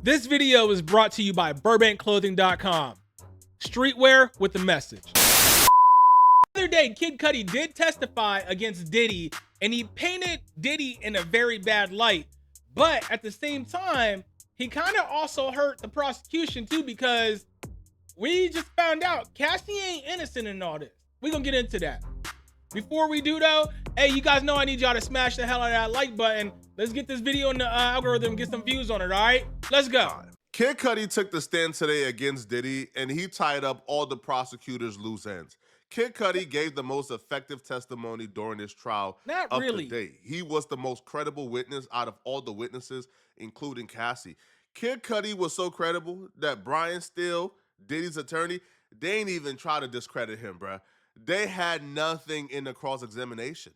This video is brought to you by BurbankClothing.com. Streetwear with a message. The other day, Kid Cudi did testify against Diddy, and he painted Diddy in a very bad light. But at the same time, he kind of also hurt the prosecution too, because we just found out Cassie ain't innocent in all this. We're gonna get into that. Before we do though, hey, you guys know I need y'all to smash the hell out of that like button. Let's get this video in the algorithm, get some views on it, all right? Let's go. Kid Cudi took the stand today against Diddy, and he tied up all the prosecutors' loose ends. Kid Cudi gave the most effective testimony during this trial. Not up really. to date. He was the most credible witness out of all the witnesses, including Cassie. Kid Cudi was so credible that Brian Steele, Diddy's attorney, they ain't even try to discredit him, bruh. They had nothing in the cross-examination.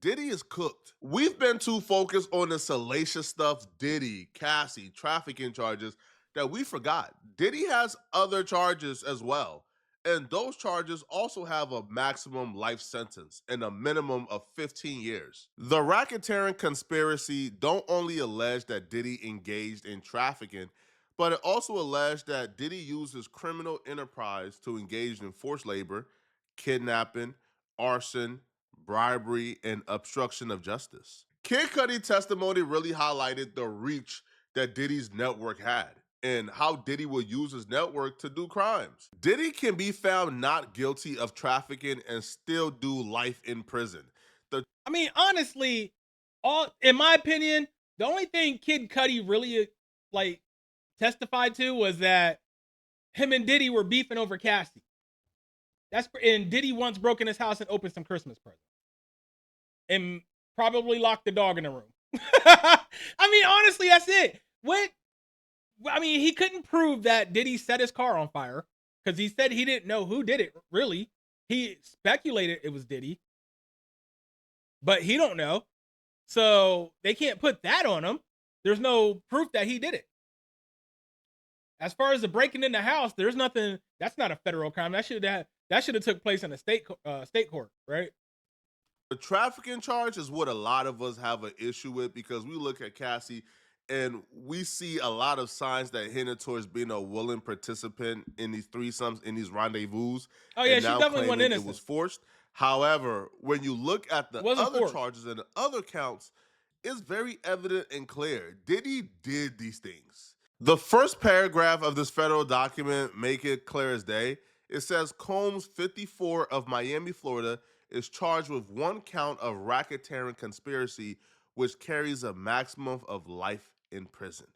Diddy is cooked. We've been too focused on the salacious stuff, Diddy, Cassie, trafficking charges, that we forgot. Diddy has other charges as well. And those charges also have a maximum life sentence and a minimum of 15 years. The racketeering conspiracy don't only allege that Diddy engaged in trafficking, but it also alleged that Diddy used his criminal enterprise to engage in forced labor, kidnapping, arson, bribery, and obstruction of justice. Kid Cudi testimony really highlighted the reach that Diddy's network had and how Diddy would use his network to do crimes. Diddy can be found not guilty of trafficking and still do life in prison. I mean, honestly, in my opinion, the only thing Kid Cudi really testified to was that him and Diddy were beefing over Cassie. And Diddy once broke in his house and opened some Christmas presents. And probably locked the dog in the room. I mean, honestly, that's it. He couldn't prove that Diddy set his car on fire because he said he didn't know who did it, really. He speculated it was Diddy. But he don't know. So they can't put that on him. There's no proof that he did it. As far as the breaking in the house, there's nothing. That's not a federal crime. That should have took place in a state court, right? The trafficking charge is what a lot of us have an issue with because we look at Cassie and we see a lot of signs that hint towards being a willing participant in these threesomes, in these rendezvous. Oh yeah, and she now definitely wasn't innocent. It was forced. However, when you look at the other charges and the other counts, it's very evident and clear. Diddy did these things. The first paragraph of this federal document make it clear as day. It says Combs, 54 of Miami, Florida, is charged with one count of racketeering conspiracy, which carries a maximum of life in prison.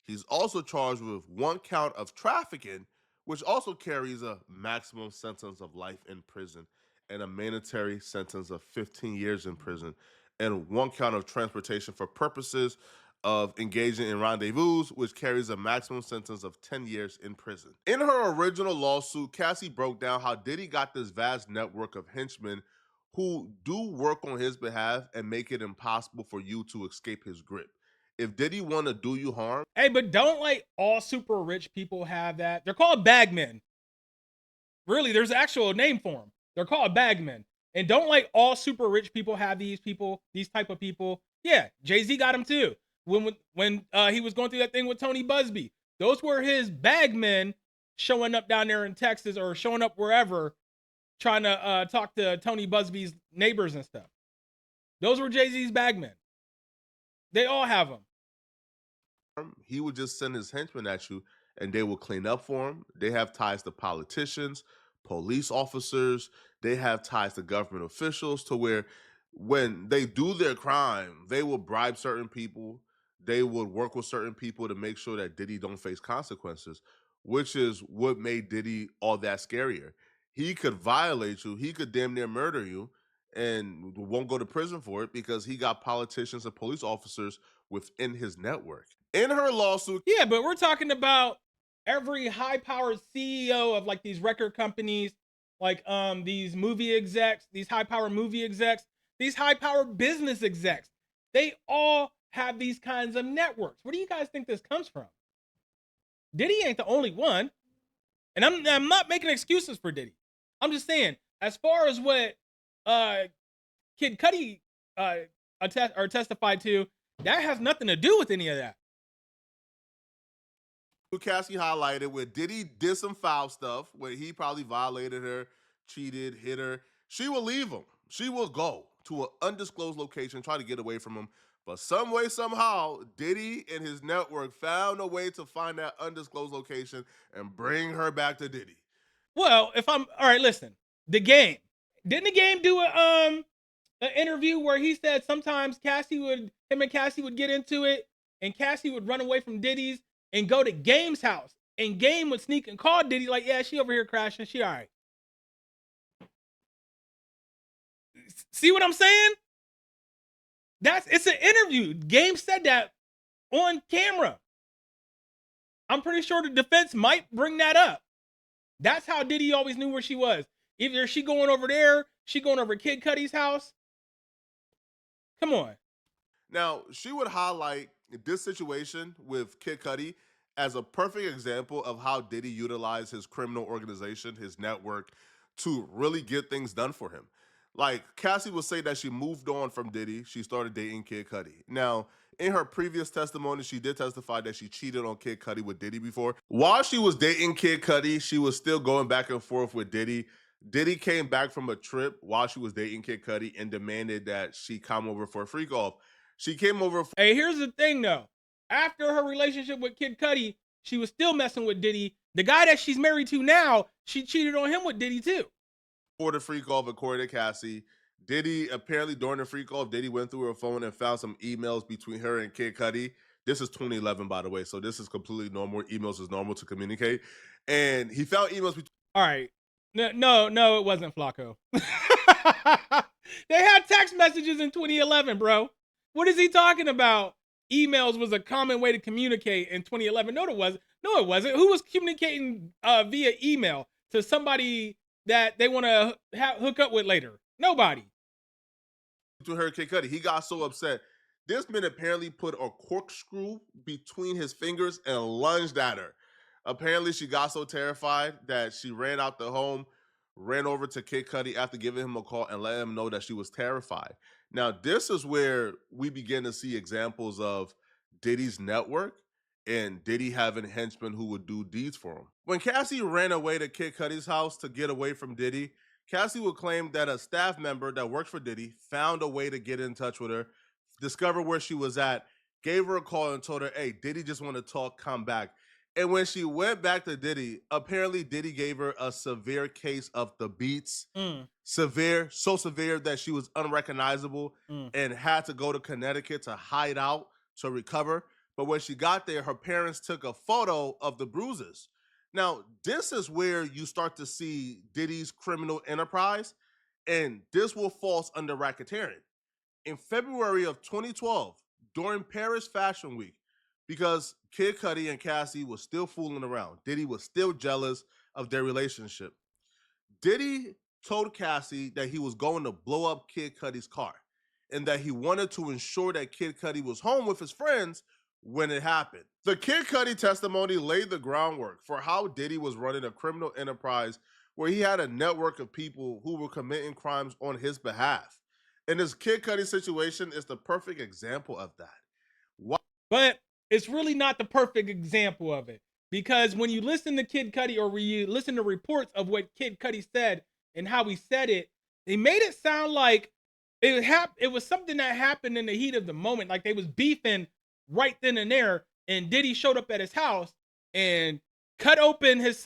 He's also charged with one count of trafficking, which also carries a maximum sentence of life in prison and a mandatory sentence of 15 years in prison, and one count of transportation for purposes of engaging in rendezvous, which carries a maximum sentence of 10 years in prison. In her original lawsuit, Cassie broke down how Diddy got this vast network of henchmen who do work on his behalf and make it impossible for you to escape his grip. If Diddy want to do you harm... Hey, but don't all super rich people have that? They're called bagmen. Really, there's an actual name for them. They're called bagmen. And don't all super rich people have these type of people? Yeah, Jay-Z got them too. When he was going through that thing with Tony Busby, those were his bagmen showing up down there in Texas or showing up wherever, trying to talk to Tony Busby's neighbors and stuff. Those were Jay-Z's bagmen. They all have them. He would just send his henchmen at you and they will clean up for him. They have ties to politicians, police officers. They have ties to government officials to where when they do their crime, they will bribe certain people. They would work with certain people to make sure that Diddy don't face consequences, which is what made Diddy all that scarier. He could violate you. He could damn near murder you and won't go to prison for it because he got politicians and police officers within his network. In her lawsuit... Yeah, but we're talking about every high-powered CEO of these record companies, these movie execs, these high-powered movie execs, these high-powered business execs. They all have these kinds of networks. Where do you guys think this comes from? Diddy ain't the only one. And I'm not making excuses for Diddy. I'm just saying, as far as what Kid Cudi testified to, that has nothing to do with any of that. Cassie highlighted where Diddy did some foul stuff where he probably violated her, cheated, hit her. She will leave him. She will go to an undisclosed location, try to get away from him. But some way, somehow, Diddy and his network found a way to find that undisclosed location and bring her back to Diddy. Well, if I'm all right, listen. The Game. Didn't the Game do an interview where he said sometimes him and Cassie would get into it, and Cassie would run away from Diddy's and go to Game's house, and Game would sneak and call Diddy like, yeah, she over here crashing, she all right. See what I'm saying? It's an interview. Game said that on camera. I'm pretty sure the defense might bring that up. That's how Diddy always knew where she was. Either she going over there, she going over Kid Cudi's house. Come on. Now, she would highlight this situation with Kid Cudi as a perfect example of how Diddy utilized his criminal organization, his network, to really get things done for him. Like, Cassie would say that she moved on from Diddy. She started dating Kid Cudi. Now, in her previous testimony, she did testify that she cheated on Kid Cudi with Diddy before. While she was dating Kid Cudi, she was still going back and forth with Diddy. Diddy came back from a trip while she was dating Kid Cudi and demanded that she come over for a freak off. She came over Hey, here's the thing though. After her relationship with Kid Cudi, she was still messing with Diddy. The guy that she's married to now, she cheated on him with Diddy too. for the freak off, according to Cassie. Diddy, apparently during the freak off, Diddy went through her phone and found some emails between her and Kid Cudi. This is 2011, by the way, so this is completely normal. Emails is normal to communicate. And he found emails between. All right. No, it wasn't Flakko. They had text messages in 2011, bro. What is he talking about? Emails was a common way to communicate in 2011. No, it wasn't. No, it wasn't. Who was communicating via email to somebody that they want to hook up with later? Nobody. To her, Kid Cudi, he got so upset. This man apparently put a corkscrew between his fingers and lunged at her. Apparently, she got so terrified that she ran out the home, ran over to Kid Cudi after giving him a call and let him know that she was terrified. Now, this is where we begin to see examples of Diddy's network and Diddy having henchmen who would do deeds for him. When Cassie ran away to Kid Cudi's house to get away from Diddy, Cassie would claim that a staff member that worked for Diddy found a way to get in touch with her, discovered where she was at, gave her a call and told her, hey, Diddy just want to talk, come back. And when she went back to Diddy, apparently Diddy gave her a severe case of the beats. Severe, so severe that she was unrecognizable and had to go to Connecticut to hide out to recover. But when she got there, her parents took a photo of the bruises. Now, this is where you start to see Diddy's criminal enterprise, and this will fall under racketeering. In February of 2012, during Paris Fashion Week, because Kid Cudi and Cassie was still fooling around, Diddy was still jealous of their relationship. Diddy told Cassie that he was going to blow up Kid Cudi's car and that he wanted to ensure that Kid Cudi was home with his friends when it happened. The Kid Cudi testimony laid the groundwork for how Diddy was running a criminal enterprise where he had a network of people who were committing crimes on his behalf. And this Kid Cudi situation is the perfect example of that. But it's really not the perfect example of it, because when you listen to Kid Cudi or when you listen to reports of what Kid Cudi said and how he said it, they made it sound like it was something that happened in the heat of the moment, like they was beefing right then and there, and Diddy showed up at his house and cut open his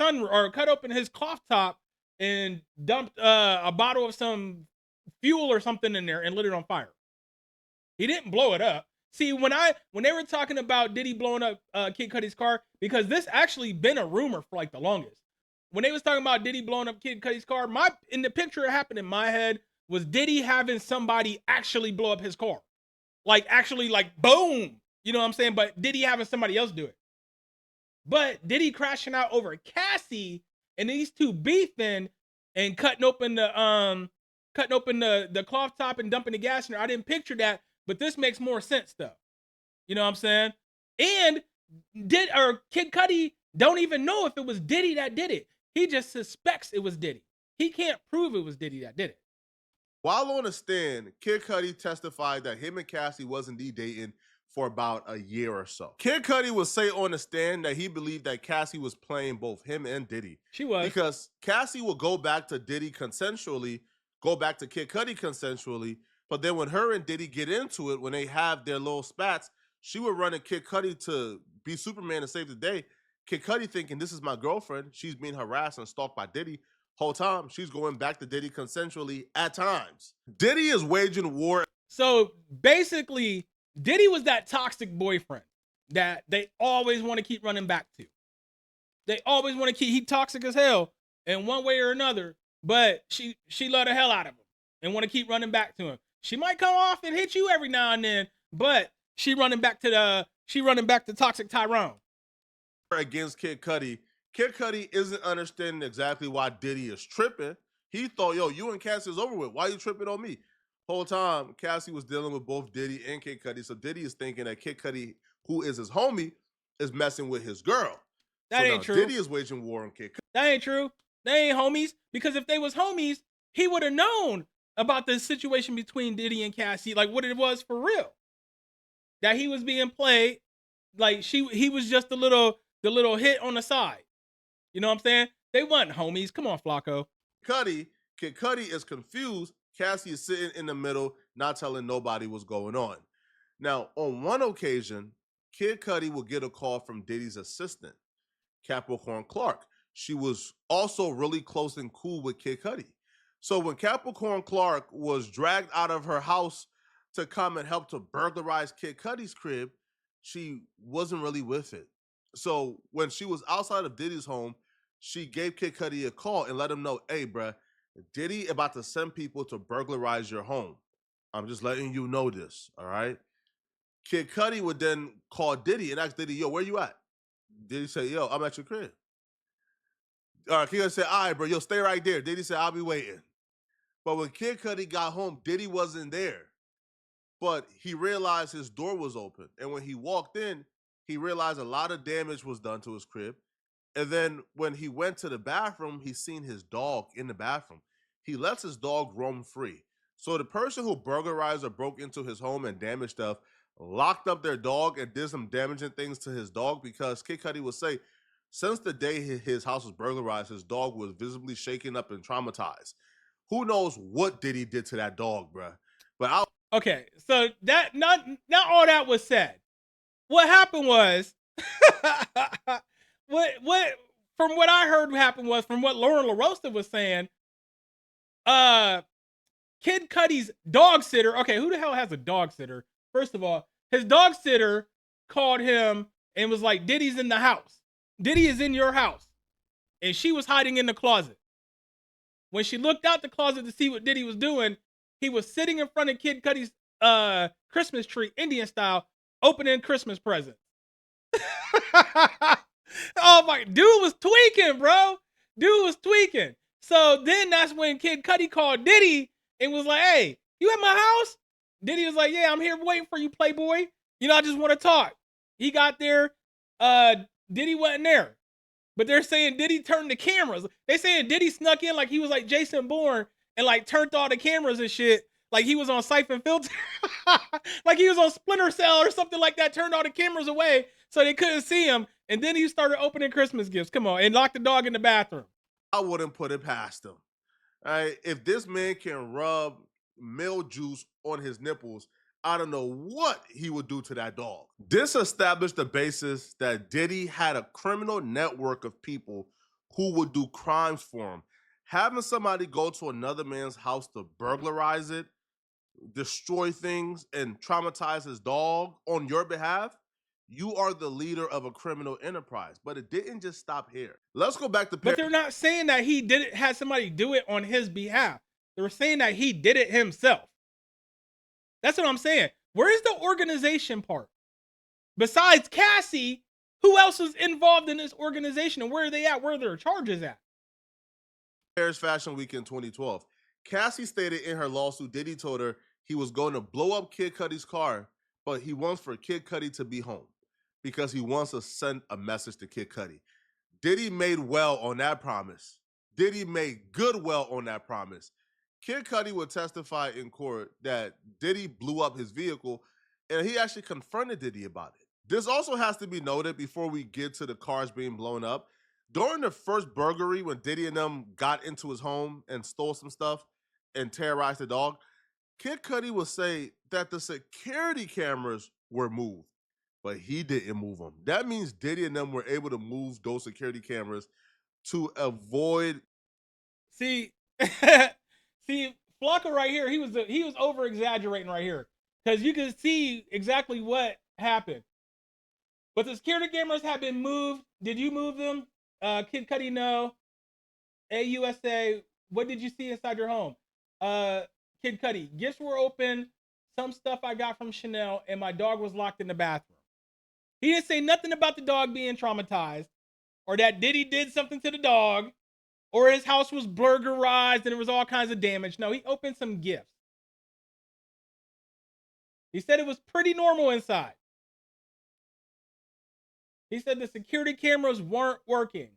cloth top and dumped a bottle of some fuel or something in there and lit it on fire. He didn't blow it up. See, when they were talking about Diddy blowing up Kid Cudi's car, because this actually been a rumor for like the longest. When they was talking about Diddy blowing up Kid Cudi's car, in the picture that happened in my head was Diddy having somebody actually blow up his car. Like actually like boom. You know what I'm saying? But Diddy having somebody else do it. But Diddy crashing out over Cassie and these two beefing and cutting open the cloth top and dumping the gas in there. I didn't picture that, but this makes more sense though. You know what I'm saying? And Kid Cudi don't even know if it was Diddy that did it. He just suspects it was Diddy. He can't prove it was Diddy that did it. While on the stand, Kid Cudi testified that him and Cassie was indeed dating for about a year or so. Kid Cudi would say on the stand that he believed that Cassie was playing both him and Diddy. She was. Because Cassie would go back to Diddy consensually, go back to Kid Cudi consensually, but then when her and Diddy get into it, when they have their little spats, she would run at Kid Cudi to be Superman and save the day. Kid Cudi thinking, this is my girlfriend. She's being harassed and stalked by Diddy. Whole time, she's going back to Diddy consensually at times. Diddy is waging war. So basically, Diddy was that toxic boyfriend that they always want to keep running back to. They always want to keep, he toxic as hell in one way or another, but she love the hell out of him and want to keep running back to him. She might come off and hit you every now and then, but she running back to toxic Tyrone. Against Kid Cudi. Kid Cudi isn't understanding exactly why Diddy is tripping. He thought, yo, you and Cassie is over with. Why you tripping on me? Whole time, Cassie was dealing with both Diddy and Kid Cudi. So Diddy is thinking that Kid Cudi, who is his homie, is messing with his girl. That ain't true. Diddy is waging war on Kid Cudi. That ain't true. They ain't homies. Because if they was homies, he would have known about the situation between Diddy and Cassie, like what it was for real. That he was being played, like he was just the little hit on the side. You know what I'm saying? They wasn't homies. Come on, Flakko. Kid Cudi is confused. Cassie is sitting in the middle, not telling nobody what's going on. Now, on one occasion, Kid Cudi will get a call from Diddy's assistant, Capricorn Clark. She was also really close and cool with Kid Cudi. So when Capricorn Clark was dragged out of her house to come and help to burglarize Kid Cudi's crib, she wasn't really with it. So when she was outside of Diddy's home, she gave Kid Cudi a call and let him know, hey, bruh, Diddy about to send people to burglarize your home. I'm just letting you know this, all right? Kid Cudi would then call Diddy and ask Diddy, yo, where you at? Diddy said, yo, I'm at your crib. All right, Kid Cudi said, all right, bro, yo, stay right there. Diddy said, I'll be waiting. But when Kid Cudi got home, Diddy wasn't there. But he realized his door was open. And when he walked in, he realized a lot of damage was done to his crib. And then when he went to the bathroom, he seen his dog in the bathroom. He lets his dog roam free. So the person who burglarized or broke into his home and damaged stuff locked up their dog and did some damaging things to his dog, because Kid Cudi would say, since the day his house was burglarized, his dog was visibly shaken up and traumatized. Who knows what Diddy did to that dog, bruh? But okay, so that not all that was said. What happened was, what from what I heard happened was, from what Lauren LaRosa was saying, Kid Cudi's dog sitter. Okay, who the hell has a dog sitter? First of all, his dog sitter called him and was like, Diddy's in the house. Diddy is in your house. And she was hiding in the closet. When she looked out the closet to see what Diddy was doing, he was sitting in front of Kid Cudi's Christmas tree, Indian style, opening Christmas presents. Oh my, dude was tweaking, bro. Dude was tweaking. So then that's when Kid Cudi called Diddy and was like, hey, you at my house? Diddy was like, yeah, I'm here waiting for you, playboy. You know, I just want to talk. He got there. Diddy wasn't there. But they're saying Diddy turned the cameras. They saying Diddy snuck in like he was like Jason Bourne and like turned all the cameras and shit. Like he was on Siphon Filter. Like he was on Splinter Cell or something like that. Turned all the cameras away so they couldn't see him. And then he started opening Christmas gifts. Come on. And locked the dog in the bathroom. I wouldn't put it past him. All right? If this man can rub milk juice on his nipples, I don't know what he would do to that dog. This established the basis that Diddy had a criminal network of people who would do crimes for him. Having somebody go to another man's house to burglarize it, destroy things, and traumatize his dog on your behalf, you are the leader of a criminal enterprise. But it didn't just stop here. Let's go back to... But they're not saying that he did it, had somebody do it on his behalf. They were saying that he did it himself. That's what I'm saying. Where's the organization part? Besides Cassie, who else is involved in this organization, and where are they at? Where are their charges at? Paris Fashion Week in 2012. Cassie stated in her lawsuit, Diddy told her he was going to blow up Kid Cudi's car, but he wants for Kid Cudi to be home because he wants to send a message to Kid Cudi. Diddy made well on that promise. Diddy made good well on that promise. Kid Cudi would testify in court that Diddy blew up his vehicle and he actually confronted Diddy about it. This also has to be noted before we get to the cars being blown up. During the first burglary, when Diddy and them got into his home and stole some stuff and terrorized the dog, Kid Cudi will say that the security cameras were moved, but he didn't move them. That means Diddy and them were able to move those security cameras to avoid. See, see, Flakko right here, he was over exaggerating right here because you can see exactly what happened. But the security cameras have been moved. Did you move them? Kid Cudi, no. AUSA, what did you see inside your home? Kid Cudi, gifts were open. Some stuff I got from Chanel, and my dog was locked in the bathroom. He didn't say nothing about the dog being traumatized, or that Diddy did something to the dog, or his house was burglarized and there was all kinds of damage. No, he opened some gifts. He said it was pretty normal inside. He said the security cameras weren't working.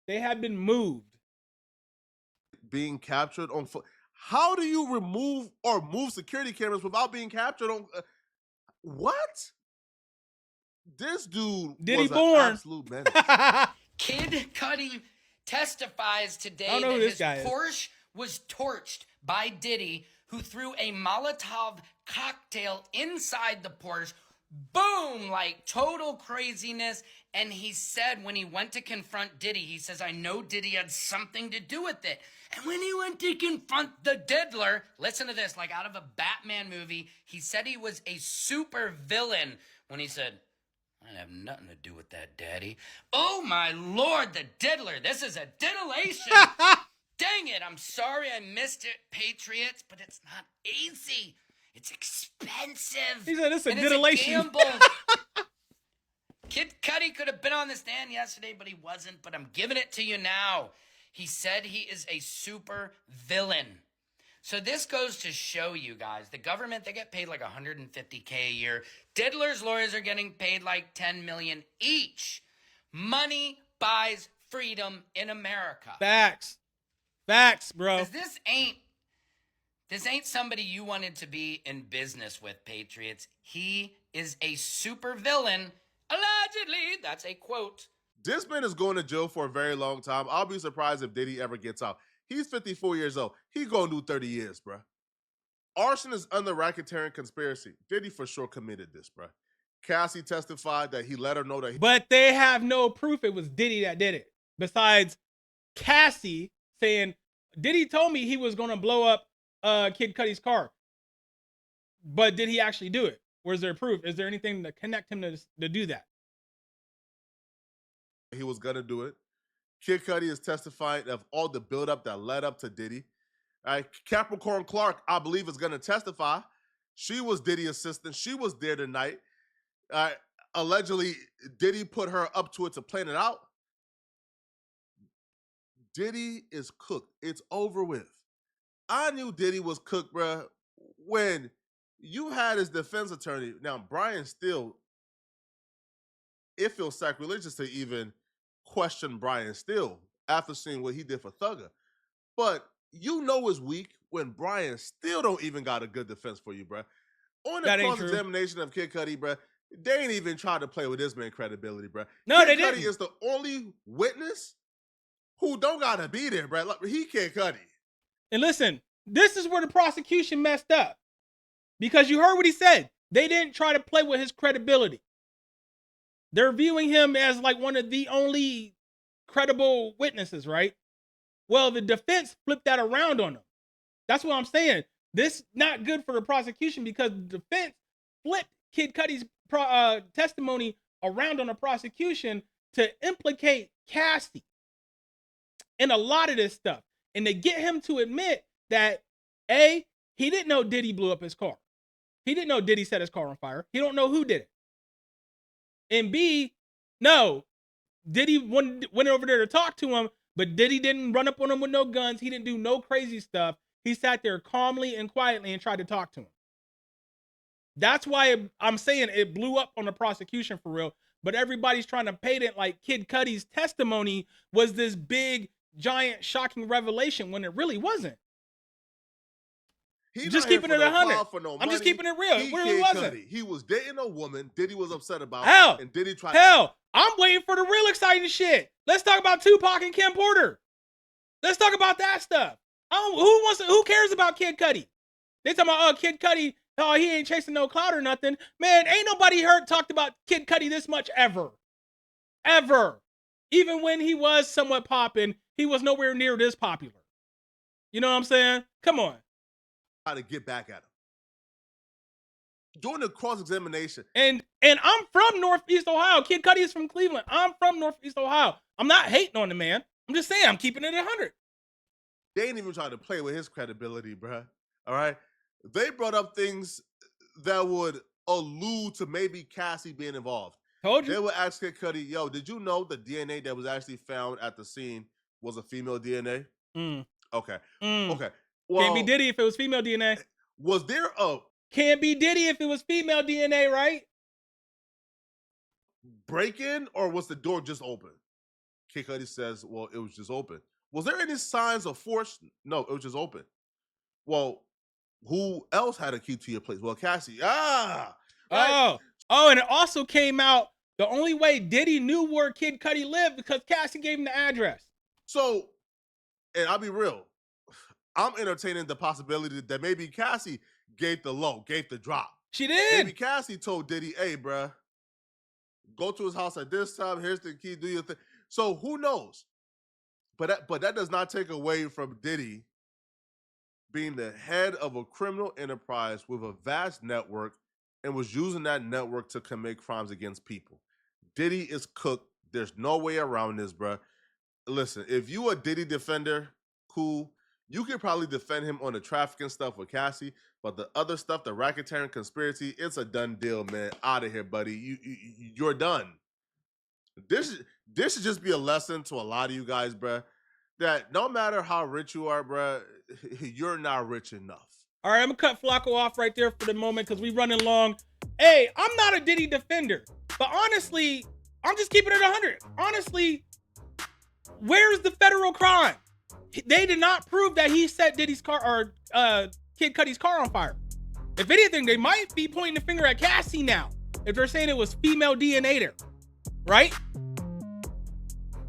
They had been moved. Being captured on foot. How do you remove or move security cameras without being captured on? What? This dude Diddy was born. an absolute menace. Kid Cudi testifies today I don't know that who his this guy is. Porsche was torched by Diddy, who threw a Molotov cocktail inside the Porsche. Boom! Like total craziness. And he said when he went to confront Diddy, he says, I know Diddy had something to do with it. And when he went to confront the diddler, listen to this, like out of a Batman movie, he said he was a super villain when he said, I have nothing to do with that, Daddy. Oh, my Lord, the diddler. This is a diddlation. Dang it. I'm sorry I missed it, Patriots, but it's not easy. It's expensive. He said it's a and diddlation. It's a gamble. Kid Cudi could have been on the stand yesterday, but he wasn't. But I'm giving it to you now. He said he is a super villain. So this goes to show you guys, the government, they get paid like $150K a year. Diddler's lawyers are getting paid like $10 million each. Money buys freedom in America. Facts, bro. This ain't somebody you wanted to be in business with, Patriots. He is a super villain. Allegedly, that's a quote. This man is going to jail for a very long time. I'll be surprised if Diddy ever gets out. He's 54 years old. He gonna do 30 years, bro. Arson is under racketeering conspiracy. Diddy for sure committed this, bro. Cassie testified that he let her know that. But they have no proof it was Diddy that did it. Besides Cassie saying, Diddy told me he was going to blow up Kid Cudi's car. But did he actually do it? Where's there proof? Is there anything to connect him to do that? He was going to do it. Kid Cudi is testifying of all the buildup that led up to Diddy. All right, Capricorn Clark, I believe, is going to testify. She was Diddy's assistant. She was there tonight. Allegedly, Diddy put her up to it to plan it out. Diddy is cooked. It's over with. I knew Diddy was cooked, bro, when you had his defense attorney. Now, Brian Steele, it feels sacrilegious to even question Brian Steele after seeing what he did for Thugger. But you know it's weak when Brian Steele don't even got a good defense for you, bro. On the cross-examination of Kid Cudi, bro, they ain't even tried to play with this man's credibility, bro. No, Kid they Cudi didn't. is the only witness who don't gotta be there, bro. Like, he Kid Cudi. And listen, this is where the prosecution messed up. Because you heard what he said. They didn't try to play with his credibility. They're viewing him as like one of the only credible witnesses, right? Well, the defense flipped that around on him. That's what I'm saying. This not good for the prosecution because the defense flipped Kid Cudi's testimony around on the prosecution to implicate Cassie in a lot of this stuff. And to get him to admit that, A, he didn't know Diddy blew up his car. He didn't know Diddy set his car on fire. He don't know who did it. And B, no, Diddy went over there to talk to him, but Diddy didn't run up on him with no guns. He didn't do no crazy stuff. He sat there calmly and quietly and tried to talk to him. That's why I'm saying it blew up on the prosecution for real. But everybody's trying to paint it like Kid Cudi's testimony was this big, giant, shocking revelation when it really wasn't. He's just not here keeping for it no 100. clout, for no I'm just money. keeping it real. He Who Kid was it? Cudi. He was dating a woman Diddy was upset about. Hell, and Diddy tried. Hell, I'm waiting for the real exciting shit. Let's talk about Tupac and Kim Porter. Let's talk about that stuff. Who cares about Kid Cudi? They talking about, oh, Kid Cudi, oh, he ain't chasing no clout or nothing. Man, ain't nobody talked about Kid Cudi this much ever. Ever. Even when he was somewhat popping, he was nowhere near this popular. You know what I'm saying? Come on. How to get back at him. During the cross-examination. And I'm from Northeast Ohio. Kid Cudi is from Cleveland. I'm from Northeast Ohio. I'm not hating on the man. I'm just saying I'm keeping it 100. They ain't even trying to play with his credibility, bruh. All right? They brought up things that would allude to maybe Cassie being involved. Told you. They would ask Kid Cudi, yo, did you know the DNA that was actually found at the scene was a female DNA? Okay. Okay. Well, can't be Diddy if it was female DNA. Was there a... Can't be Diddy if it was female DNA, right? break-in, or was the door just open? Kid Cudi says, well, it was just open. Was there any signs of force? No, it was just open. Well, who else had a key to your place? Well, Cassie. Right? Oh, and it also came out the only way Diddy knew where Kid Cudi lived because Cassie gave him the address. So, and I'll be real, I'm entertaining the possibility that maybe Cassie gave the low, gave the drop. She did. Maybe Cassie told Diddy, hey, bruh, go to his house at this time. Here's the key. Do your thing. So who knows? But that does not take away from Diddy being the head of a criminal enterprise with a vast network and was using that network to commit crimes against people. Diddy is cooked. There's no way around this, bruh. Listen, if you a Diddy defender, cool. You could probably defend him on the trafficking stuff with Cassie, but the other stuff, the racketeering conspiracy, it's a done deal, man. Out of here, buddy. You're done. This should just be a lesson to a lot of you guys, bruh, that no matter how rich you are, bruh, you're not rich enough. All right, I'm going to cut Flakko off right there for the moment because we're running long. Hey, I'm not a Diddy defender, but honestly, I'm just keeping it 100. Honestly, where's the federal crime? They did not prove that he set Diddy's car or Kid Cudi's car on fire. If anything, they might be pointing the finger at Cassie now if they're saying it was female DNA there, right?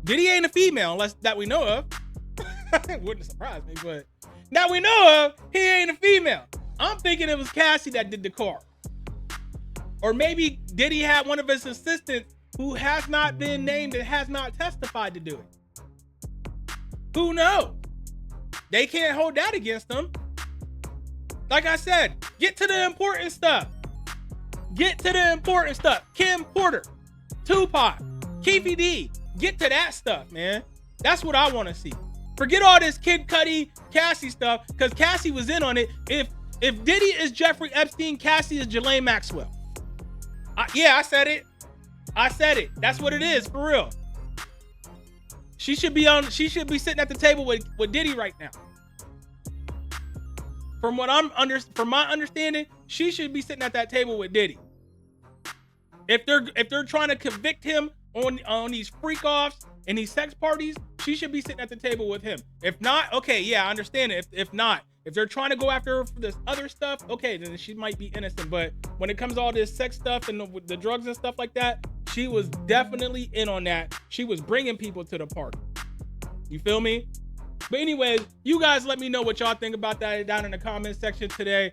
Diddy ain't a female unless that we know of. It wouldn't surprise me, but that we know of, he ain't a female. I'm thinking it was Cassie that did the car. Or maybe Diddy had one of his assistants who has not been named and has not testified to do it. Who knows? They can't hold that against them. Like I said, get to the important stuff. Get to the important stuff. Kim Porter, Tupac, Keefy D. Get to that stuff, man. That's what I want to see. Forget all this Kid Cudi, Cassie stuff, because Cassie was in on it. If Diddy is Jeffrey Epstein, Cassie is Ghislaine Maxwell. Yeah, I said it. I said it. That's what it is, for real. She should be sitting at the table with Diddy right now. From my understanding, she should be sitting at that table with Diddy. If they're trying to convict him on these freak offs and these sex parties, she should be sitting at the table with him. If not, okay, yeah, I understand it. If not, if they're trying to go after her for this other stuff, okay, then she might be innocent. But when it comes to all this sex stuff and the drugs and stuff like that, she was definitely in on that. She was bringing people to the party. You feel me? But anyways, you guys let me know what y'all think about that down in the comment section today.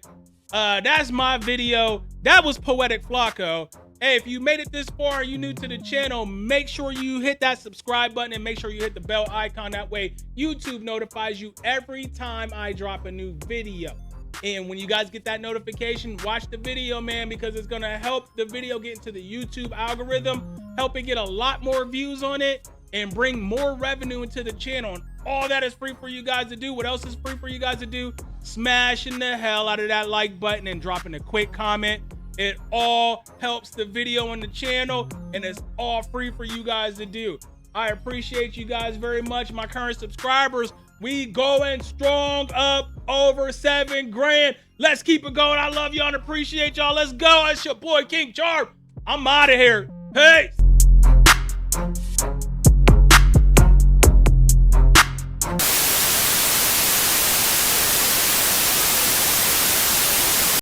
That's my video. That was Poetic Flakko. Hey, if you made it this far and you new to the channel, make sure you hit that subscribe button and make sure you hit the bell icon. That way, YouTube notifies you every time I drop a new video. And when you guys get that notification, watch the video, man, because it's going to help the video get into the YouTube algorithm, help it get a lot more views on it, and bring more revenue into the channel. And all that is free for you guys to do. What else is free for you guys to do? Smashing the hell out of that like button and dropping a quick comment. It all helps the video on the channel, and it's all free for you guys to do. I appreciate you guys very much. My current subscribers, we going strong, up over 7 grand. Let's keep it going. I love y'all and appreciate y'all. Let's go. It's your boy King Charm. I'm out of here. Peace.